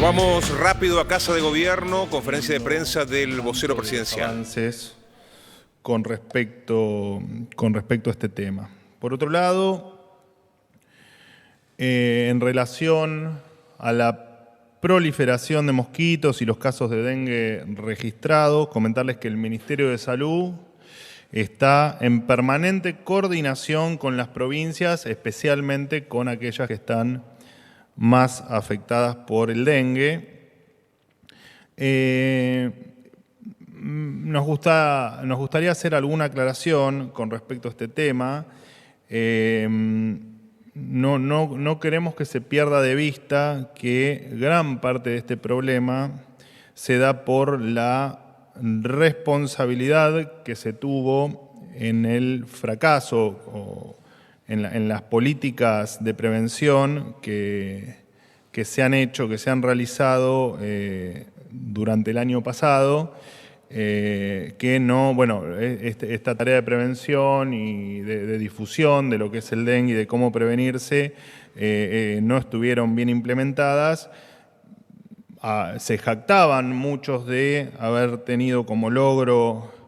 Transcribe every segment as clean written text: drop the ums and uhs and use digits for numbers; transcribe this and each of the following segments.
Vamos rápido a Casa de Gobierno, conferencia de prensa del vocero presidencial. Avances con respecto a este tema. Por otro lado, en relación a la proliferación de mosquitos y los casos de dengue registrados, comentarles que el Ministerio de Salud está en permanente coordinación con las provincias, especialmente con aquellas que están más afectadas por el dengue. Nos gustaría hacer alguna aclaración con respecto a este tema. No queremos que se pierda de vista que gran parte de este problema se da por la responsabilidad que se tuvo en el fracaso o en las políticas de prevención que se han hecho, que se han realizado durante el año pasado, esta tarea de prevención y de difusión de lo que es el dengue y de cómo prevenirse no estuvieron bien implementadas. Se jactaban muchos de haber tenido como logro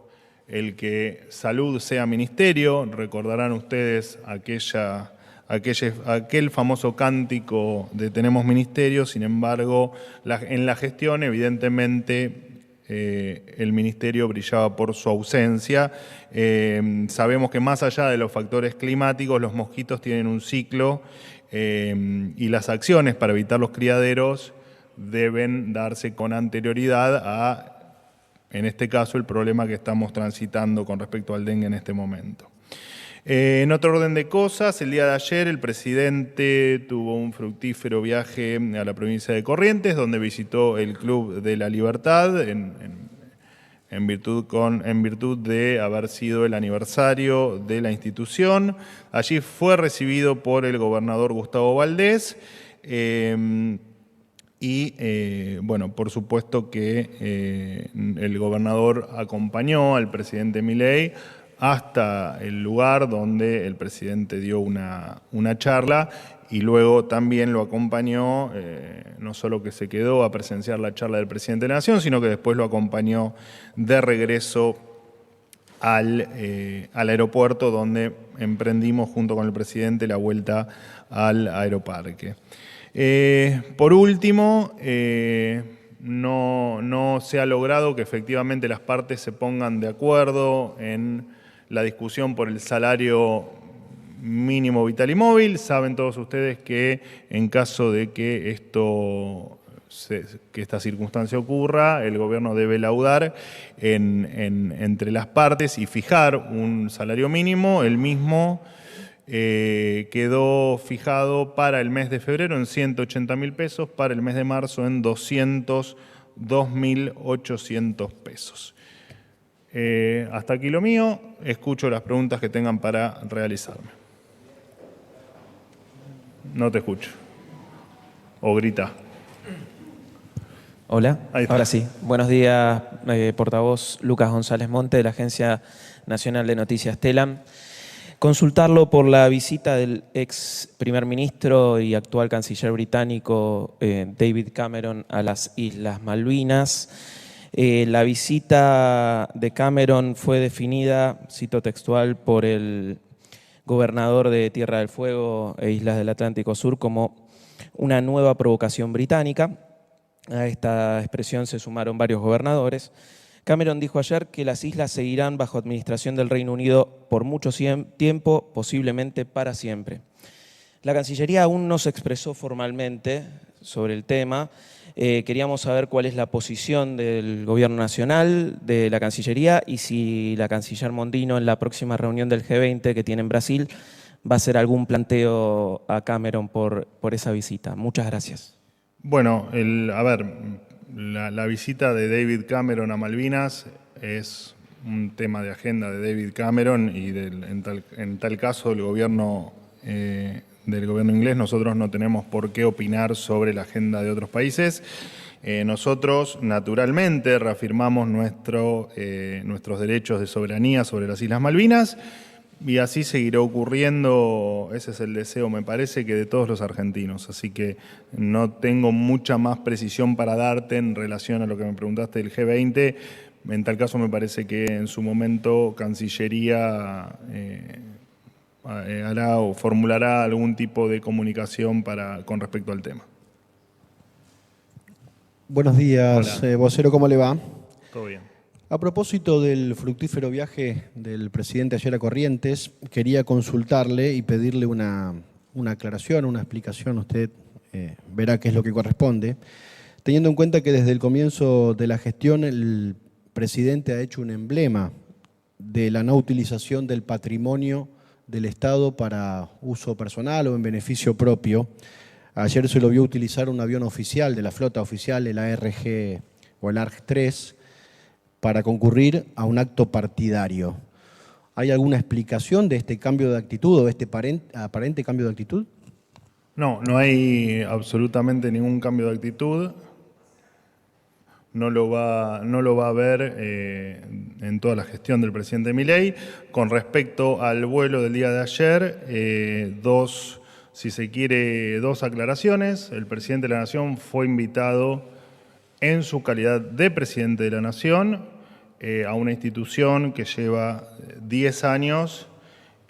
el que salud sea ministerio. Recordarán ustedes aquel famoso cántico de tenemos ministerio. Sin embargo, en la gestión evidentemente el ministerio brillaba por su ausencia. Sabemos que más allá de los factores climáticos, los mosquitos tienen un ciclo y las acciones para evitar los criaderos deben darse con anterioridad a, en este caso, el problema que estamos transitando con respecto al dengue en este momento. En otro orden de cosas, el día de ayer el presidente tuvo un fructífero viaje a la provincia de Corrientes, donde visitó el Club de la Libertad en virtud de haber sido el aniversario de la institución. Allí fue recibido por el gobernador Gustavo Valdés. Por supuesto que el gobernador acompañó al presidente Milei hasta el lugar donde el presidente dio una charla y luego también lo acompañó, no solo que se quedó a presenciar la charla del presidente de la Nación, sino que después lo acompañó de regreso al aeropuerto, donde emprendimos junto con el presidente la vuelta al aeroparque. Por último, no se ha logrado que efectivamente las partes se pongan de acuerdo en la discusión por el salario mínimo vital y móvil. Saben todos ustedes que en caso de que esta circunstancia ocurra, el gobierno debe laudar entre las partes y fijar un salario mínimo. El mismo quedó fijado para el mes de febrero en 180.000 pesos, para el mes de marzo en 202.800 pesos. Hasta aquí lo mío. Escucho las preguntas que tengan para realizarme. No te escucho. O grita. Hola, ahora sí. Buenos días, portavoz Lucas González Monte de la Agencia Nacional de Noticias TELAM. Consultarlo por la visita del ex primer ministro y actual canciller británico David Cameron a las Islas Malvinas. La visita de Cameron fue definida, cito textual, por el gobernador de Tierra del Fuego e Islas del Atlántico Sur como una nueva provocación británica. A esta expresión se sumaron varios gobernadores. Cameron dijo ayer que las islas seguirán bajo administración del Reino Unido por mucho tiempo, posiblemente para siempre. La Cancillería aún no se expresó formalmente sobre el tema. Queríamos saber cuál es la posición del Gobierno Nacional, de la Cancillería, y si la canciller Mondino en la próxima reunión del G20 que tiene en Brasil va a hacer algún planteo a Cameron por esa visita. Muchas gracias. Bueno, la visita de David Cameron a Malvinas es un tema de agenda de David Cameron y en tal caso del gobierno inglés. Nosotros no tenemos por qué opinar sobre la agenda de otros países. Nosotros, naturalmente, reafirmamos nuestros derechos de soberanía sobre las Islas Malvinas. Y así seguirá ocurriendo, ese es el deseo, me parece, que de todos los argentinos. Así que no tengo mucha más precisión para darte en relación a lo que me preguntaste del G20. En tal caso, me parece que en su momento Cancillería hará o formulará algún tipo de comunicación con respecto al tema. Buenos días, vocero, ¿cómo le va? Todo bien. A propósito del fructífero viaje del presidente ayer a Corrientes, quería consultarle y pedirle una aclaración, una explicación. Usted verá qué es lo que corresponde. Teniendo en cuenta que desde el comienzo de la gestión el presidente ha hecho un emblema de la no utilización del patrimonio del Estado para uso personal o en beneficio propio. Ayer se lo vio utilizar un avión oficial de la flota oficial, el ARG o el ARG-3, para concurrir a un acto partidario. ¿Hay alguna explicación de este cambio de actitud o este aparente cambio de actitud? No, no hay absolutamente ningún cambio de actitud. No lo va a haber en toda la gestión del presidente Milei. Con respecto al vuelo del día de ayer, dos aclaraciones. El presidente de la Nación fue invitado en su calidad de presidente de la Nación a una institución que lleva 10 años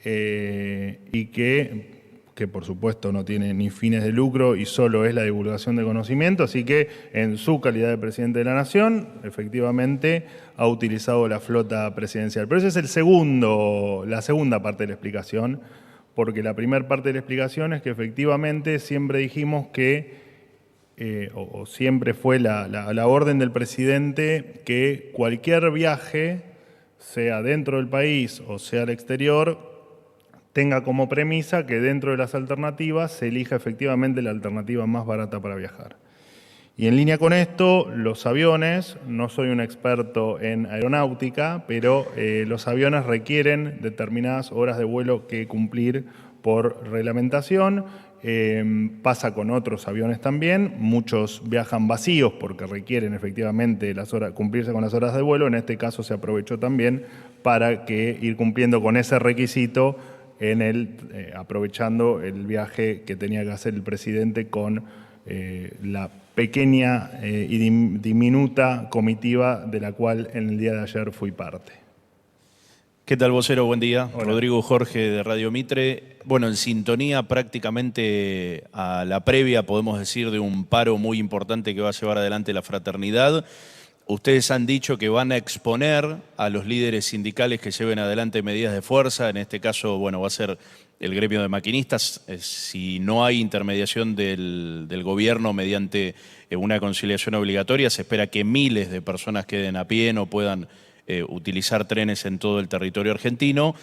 y que por supuesto no tiene ni fines de lucro y solo es la divulgación de conocimiento, así que en su calidad de presidente de la Nación, efectivamente ha utilizado la flota presidencial. Pero esa es la segunda parte de la explicación, porque la primera parte de la explicación es que efectivamente siempre dijimos que o siempre fue la orden del presidente que cualquier viaje, sea dentro del país o sea al exterior, tenga como premisa que dentro de las alternativas se elija efectivamente la alternativa más barata para viajar. Y en línea con esto, los aviones, no soy un experto en aeronáutica, pero los aviones requieren determinadas horas de vuelo que cumplir por reglamentación. Pasa con otros aviones también, muchos viajan vacíos porque requieren efectivamente cumplirse con las horas de vuelo. En este caso se aprovechó también para ir cumpliendo con ese requisito aprovechando el viaje que tenía que hacer el presidente con la pequeña y diminuta comitiva de la cual en el día de ayer fui parte. ¿Qué tal, vocero? Buen día. Hola. Rodrigo Jorge de Radio Mitre. Bueno, en sintonía prácticamente a la previa, podemos decir, de un paro muy importante que va a llevar adelante la fraternidad. Ustedes han dicho que van a exponer a los líderes sindicales que lleven adelante medidas de fuerza. En este caso, bueno, va a ser el gremio de maquinistas. Si no hay intermediación del gobierno mediante una conciliación obligatoria, se espera que miles de personas queden a pie, no puedan utilizar trenes en todo el territorio argentino.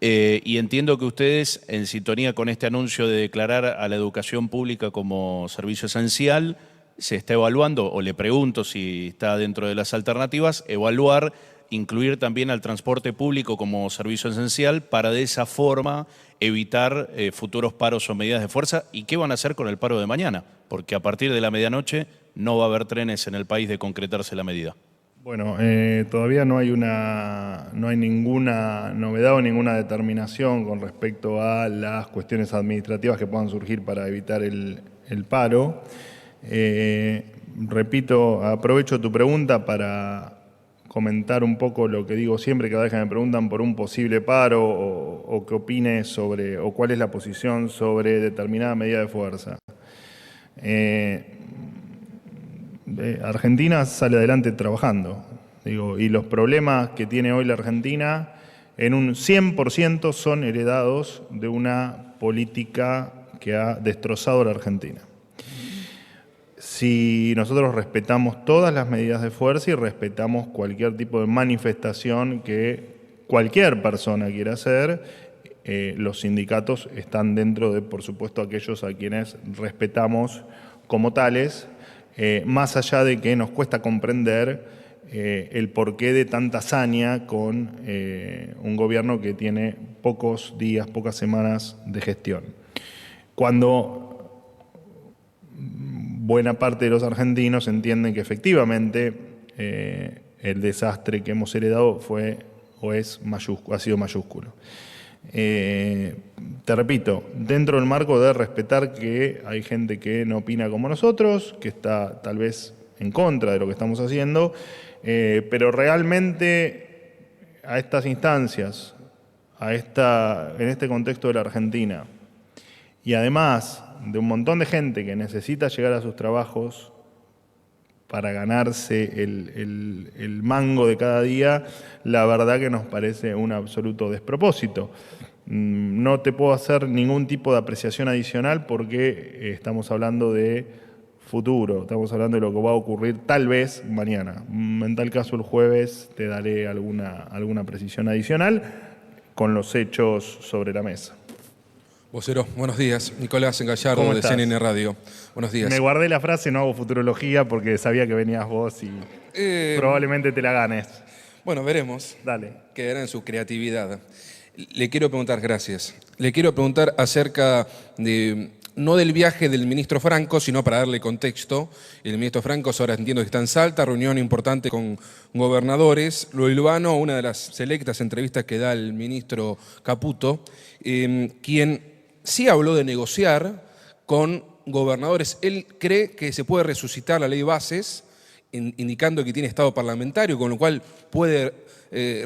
Y entiendo que ustedes, en sintonía con este anuncio de declarar a la educación pública como servicio esencial, se está evaluando, o le pregunto si está dentro de las alternativas, incluir también al transporte público como servicio esencial para de esa forma evitar futuros paros o medidas de fuerza. ¿Y qué van a hacer con el paro de mañana? Porque a partir de la medianoche no va a haber trenes en el país de concretarse la medida. Bueno, todavía no hay ninguna novedad o ninguna determinación con respecto a las cuestiones administrativas que puedan surgir para evitar el paro. Repito, aprovecho tu pregunta para comentar un poco lo que digo siempre cada vez que me preguntan por un posible paro o qué opine sobre, o cuál es la posición sobre determinada medida de fuerza. Argentina sale adelante trabajando, y los problemas que tiene hoy la Argentina en un 100% son heredados de una política que ha destrozado a la Argentina. Si nosotros respetamos todas las medidas de fuerza y respetamos cualquier tipo de manifestación que cualquier persona quiera hacer, los sindicatos están dentro de, por supuesto, aquellos a quienes respetamos como tales, más allá de que nos cuesta comprender el porqué de tanta hazaña con un gobierno que tiene pocos días, pocas semanas de gestión. Cuando buena parte de los argentinos entienden que efectivamente el desastre que hemos heredado fue o es ha sido mayúsculo. Te repito, dentro del marco de respetar que hay gente que no opina como nosotros, que está tal vez en contra de lo que estamos haciendo, pero realmente a estas instancias, en este contexto de la Argentina, y además de un montón de gente que necesita llegar a sus trabajos para ganarse el mango de cada día, la verdad que nos parece un absoluto despropósito. No te puedo hacer ningún tipo de apreciación adicional porque estamos hablando de futuro, estamos hablando de lo que va a ocurrir tal vez mañana. En tal caso el jueves te daré alguna precisión adicional con los hechos sobre la mesa. Vocero, buenos días. Nicolás Gallardo, ¿Cómo de estás? CNN Radio. Buenos días. Me guardé la frase, no hago futurología porque sabía que venías vos y probablemente te la ganes. Bueno, veremos. Dale. Quedará en su creatividad. Le quiero preguntar, gracias. Le quiero preguntar acerca de, no del viaje del ministro Franco, sino para darle contexto. El ministro Franco ahora entiendo que está en Salta, reunión importante con gobernadores. Lo hilvano, una de las selectas entrevistas que da el ministro Caputo, quien sí habló de negociar con gobernadores. Él cree que se puede resucitar la ley bases, indicando que tiene estado parlamentario, con lo cual puede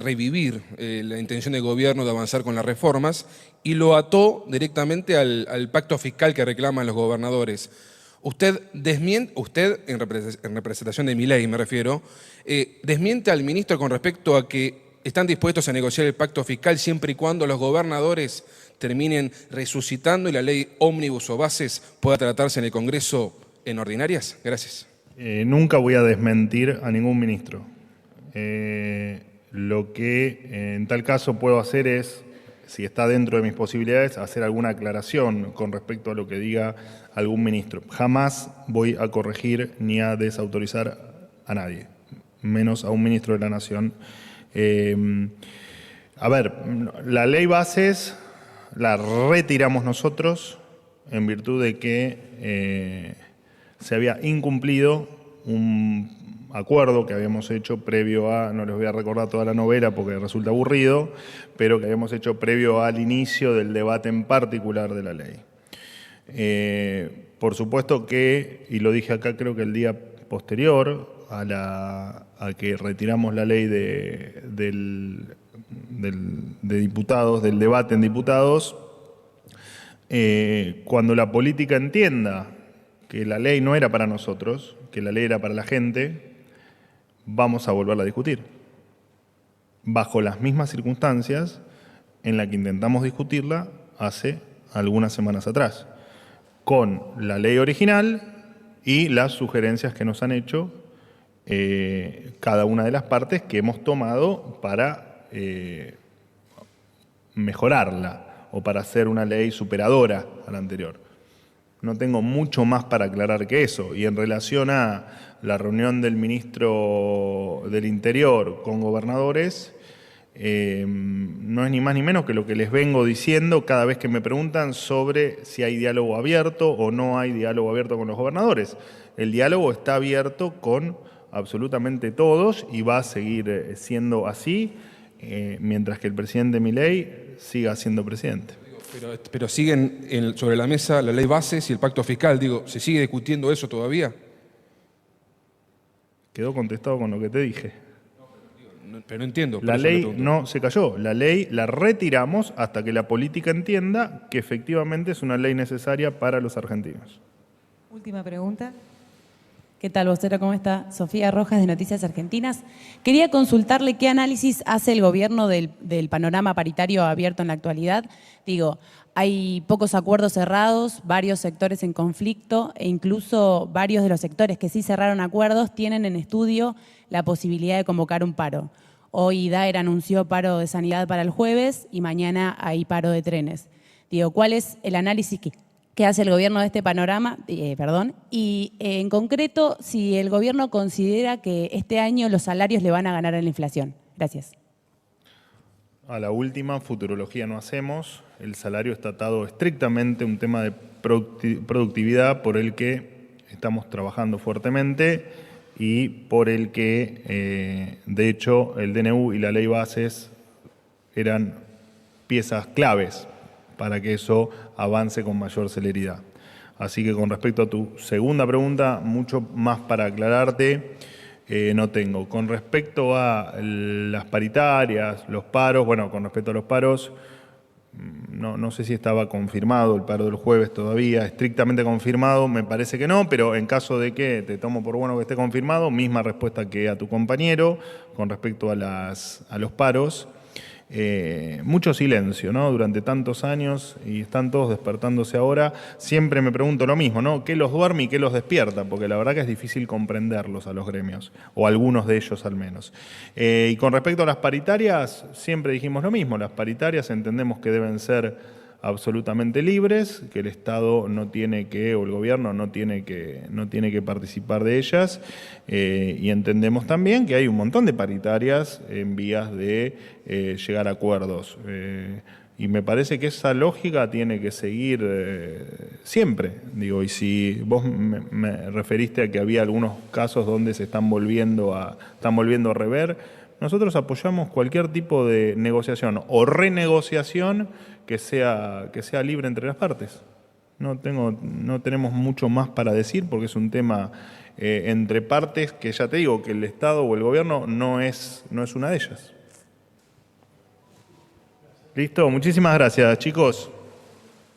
revivir la intención del gobierno de avanzar con las reformas, y lo ató directamente al pacto fiscal que reclaman los gobernadores. Usted en representación de Milei me refiero, desmiente al ministro con respecto a que están dispuestos a negociar el pacto fiscal siempre y cuando los gobernadores terminen resucitando y la ley ómnibus o bases pueda tratarse en el Congreso en ordinarias. Gracias. Nunca voy a desmentir a ningún ministro. Lo que en tal caso puedo hacer es, si está dentro de mis posibilidades, hacer alguna aclaración con respecto a lo que diga algún ministro. Jamás voy a corregir ni a desautorizar a nadie, menos a un ministro de la Nación. A ver, la ley bases la retiramos nosotros en virtud de que se había incumplido un acuerdo que habíamos hecho previo a, no les voy a recordar toda la novela porque resulta aburrido, pero que habíamos hecho previo al inicio del debate en particular de la ley. Por supuesto que, y lo dije acá creo que el día posterior a que retiramos la ley de diputados, del debate en diputados, cuando la política entienda que la ley no era para nosotros, que la ley era para la gente, vamos a volverla a discutir. Bajo las mismas circunstancias en las que intentamos discutirla hace algunas semanas atrás, con la ley original y las sugerencias que nos han hecho cada una de las partes que hemos tomado para mejorarla o para hacer una ley superadora a la anterior. No tengo mucho más para aclarar que eso. Y en relación a la reunión del ministro del Interior con gobernadores, no es ni más ni menos que lo que les vengo diciendo cada vez que me preguntan sobre si hay diálogo abierto o no hay diálogo abierto con los gobernadores. El diálogo está abierto con absolutamente todos y va a seguir siendo así mientras que el presidente Milei siga siendo presidente. Pero siguen sobre la mesa la ley bases y el pacto fiscal. Digo, ¿se sigue discutiendo eso todavía? Quedó contestado con lo que te dije. Pero no entiendo. La ley no se cayó. La ley la retiramos hasta que la política entienda que efectivamente es una ley necesaria para los argentinos. Última pregunta. ¿Qué tal, vocero? ¿Cómo está? Sofía Rojas, de Noticias Argentinas. Quería consultarle qué análisis hace el gobierno del panorama paritario abierto en la actualidad. Digo, hay pocos acuerdos cerrados, varios sectores en conflicto e incluso varios de los sectores que sí cerraron acuerdos tienen en estudio la posibilidad de convocar un paro. Hoy Daer anunció paro de sanidad para el jueves y mañana hay paro de trenes. Digo, ¿cuál es el análisis que hace el gobierno de este panorama? Y en concreto, si el gobierno considera que este año los salarios le van a ganar a la inflación. Gracias. A la última, futurología no hacemos. El salario está atado estrictamente a un tema de productividad por el que estamos trabajando fuertemente y por el que, de hecho, el DNU y la ley bases eran piezas claves para que eso avance con mayor celeridad. Así que con respecto a tu segunda pregunta, mucho más para aclararte no tengo. Con respecto a las paritarias, los paros, bueno, con respecto a los paros, no sé si estaba confirmado el paro del jueves todavía, estrictamente confirmado, me parece que no, pero en caso de que te tomo por bueno que esté confirmado, misma respuesta que a tu compañero con respecto a los paros. Mucho silencio, ¿no? Durante tantos años y están todos despertándose ahora. Siempre me pregunto lo mismo, ¿no? ¿Qué los duerme y qué los despierta? Porque la verdad que es difícil comprenderlos a los gremios, o algunos de ellos al menos. Y con respecto a las paritarias, siempre dijimos lo mismo. Las paritarias entendemos que deben ser absolutamente libres, que el Estado no tiene que, o el gobierno no tiene que participar de ellas, y entendemos también que hay un montón de paritarias en vías de llegar a acuerdos. Y me parece que esa lógica tiene que seguir siempre. Digo, y si vos me referiste a que había algunos casos donde se están volviendo a rever, nosotros apoyamos cualquier tipo de negociación o renegociación que sea libre entre las partes. No tenemos mucho más para decir porque es un tema entre partes que ya te digo que el Estado o el gobierno no es una de ellas. ¿Listo? Muchísimas gracias, chicos.